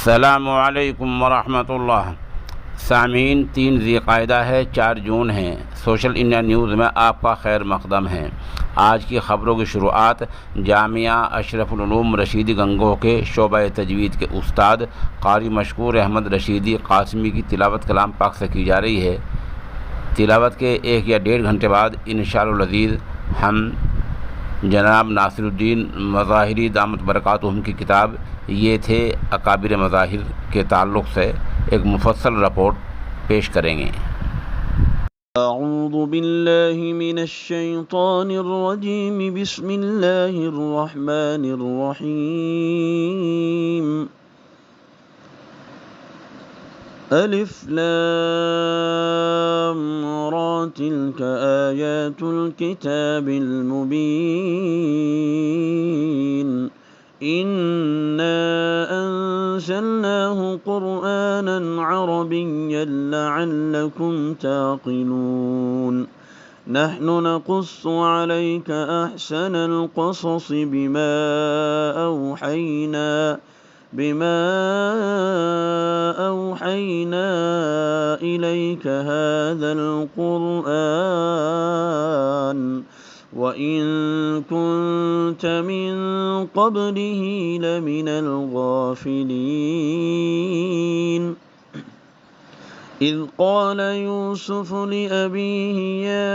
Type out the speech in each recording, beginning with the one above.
अस्सलामु अलैकुम वरहमतुल्लाह। सामीन, 3 ज़िलक़ाइदा है, 4 जून है। सोशल इंडिया न्यूज़ में आपका खैर मक़दम है। आज की ख़बरों की शुरुआत जामिया अशरफुल उलूम रशीदी गंगोह के शोबा तजवीद के उस्ताद क़ारी मशकूर अहमद रशीदी क़ासिमी की तिलावत कलाम पाक से की जा रही है। तिलावत के 1 या 1.5 घंटे बाद इंशाअल्लाह अज़ीज़ हम जनाब नासिरुद्दीन मज़ाहिरी दामत बरकातुहुम की किताब ये थे अकाबिर मज़ाहिर के ताल्लुक़ से एक मुफस्सल रिपोर्ट पेश करेंगे। अऊज़ु बिल्लाहि मिनश शैतानिर रजीम, बिस्मिल्लाहिर रहमानिर रहीम। अलिफ लाम रा तिल्क आयातुल किताबिल मुबीन। इन्ना अंज़लनाहु क़ुरआनन अरबिय्यन लअल्लकुम ताक़िलून। नहनु नक़ुस्सु अलैका अहसनल क़ससि बिमा अवहैना इलैका हाज़ल क़ुरआन वइन कुन्त मिन क़ब्लिही लमिनल गाफ़िलीन। इज़ क़ाल यूसुफ़ु लिअबीहि या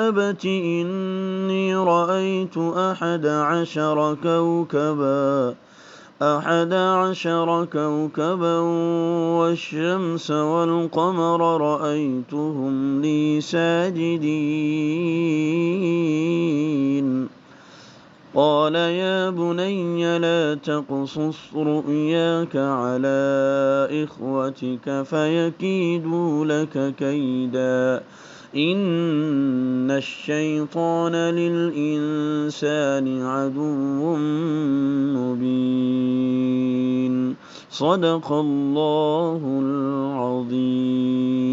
अबत इन्नी रअयतु अहद عشر كوكبا والشمس والقمر رأيتهم لي ساجدين. قال يا بني لا تقصص رؤياك على إخوتك فيكيدوا لك كيدا إن الشيطان للإنسان عدو مبين. صدق الله العظيم.